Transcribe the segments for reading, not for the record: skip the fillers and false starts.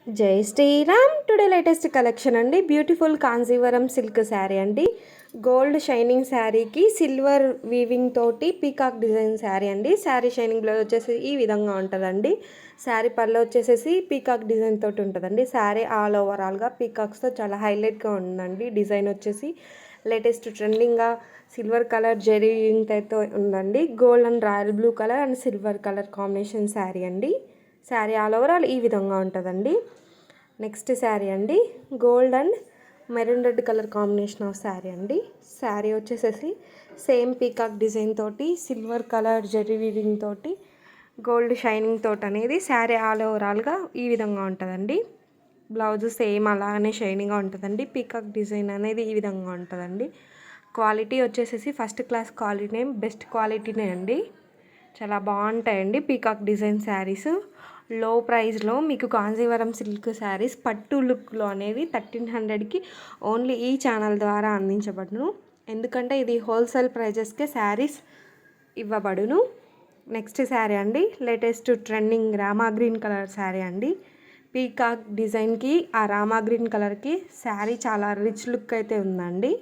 జై Sriram. Today latest collection అండి. Beautiful Kanjeevaram silk sari అండి. గోల్డ్ షైనింగ్ శారీకి సిల్వర్ వీవింగ్ తోటి పీకాక్ డిజైన్ శారీ అండి. శారీ షైనింగ్ బ్లౌజ్ వచ్చేసి ఈ విధంగా ఉంటుందండి. శారీ పళ్ళు వచ్చేసేసి పీకాక్ డిజైన్ తోటి ఉంటుందండి. శారీ ఆల్ ఓవరాల్గా పీకాక్స్తో చాలా హైలైట్గా ఉందండి. డిజైన్ వచ్చేసి లేటెస్ట్ ట్రెండింగ్గా సిల్వర్ కలర్ జెరీతో ఉందండి. Gold and royal blue colour and silver colour combination sari అండి. శారీ ఆల్ ఓవరాల్ ఈ విధంగా ఉంటుందండి. నెక్స్ట్ శారీ అండి, gold and maroon red colour combination of sari అండి. శారీ వచ్చేసేసి సేమ్ పీకాక్ డిజైన్ తోటి సిల్వర్ కలర్ జెరీ వీవింగ్ తోటి గోల్డ్ షైనింగ్ తోటి అనేది శారీ ఆల్ ఓవరాల్గా ఈ విధంగా ఉంటుందండి. బ్లౌజ్ సేమ్ అలానే షైనింగ్గా ఉంటుందండి. పీకాక్ డిజైన్ అనేది ఈ విధంగా ఉంటుందండి. క్వాలిటీ వచ్చేసేసి ఫస్ట్ క్లాస్ క్వాలిటీనే, బెస్ట్ క్వాలిటీనే అండి. చాలా బాగుంటాయండి పీకాక్ డిజైన్ శారీస్. లో ప్రైస్లో మీకు కాంజీవరం సిల్క్ శారీస్ పట్టు లుక్లో అనేవి 1300కి ఓన్లీ ఈ ఛానల్ ద్వారా అందించబడును. ఎందుకంటే ఇది హోల్సేల్ ప్రైజెస్కే శారీస్ ఇవ్వబడును. నెక్స్ట్ శారీ అండి, latest trending Rama green colour sari అండి. పీకాక్ డిజైన్కి ఆ రామా గ్రీన్ కలర్కి శారీ చాలా రిచ్ లుక్ అయితే ఉందండి.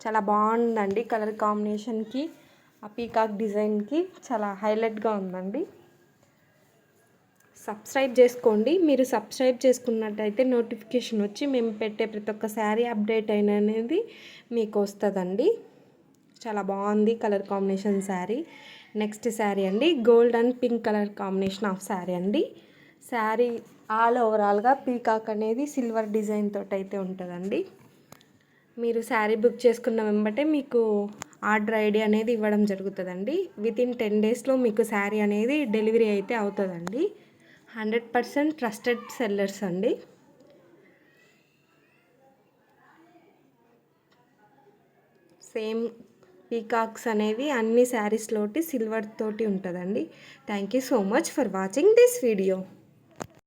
చాలా బాగుందండి. కలర్ కాంబినేషన్కి ఆ పీకాక్ డిజైన్కి చాలా హైలైట్గా ఉందండి. సబ్స్క్రైబ్ చేసుకోండి. మీరు సబ్స్క్రైబ్ చేసుకున్నట్టయితే నోటిఫికేషన్ వచ్చి మేము పెట్టే ప్రతి ఒక్క శారీ అప్డేట్ అనేది మీకు వస్తుందండి. చాలా బాగుంది colour combination sari. Next sari అండి, gold and pink colour combination of sari అండి. శారీ ఆల్ ఓవరాల్గా పీకాక్ అనేది సిల్వర్ డిజైన్ తోటి అయితే ఉంటుందండి. మీరు శారీ బుక్ చేసుకున్న వెంబటే మీకు ఆర్డర్ ఐడి అనేది ఇవ్వడం జరుగుతుందండి. వితిన్ 10 డేస్లో మీకు శారీ అనేది డెలివరీ అయితే అవుతుందండి. 100% ట్రస్టెడ్ సెల్లర్స్ అండి. సేమ్ పీకాక్స్ అనేవి అన్ని శారీస్లోటి సిల్వర్ తోటి ఉంటుందండి. Thank you so much for watching this video.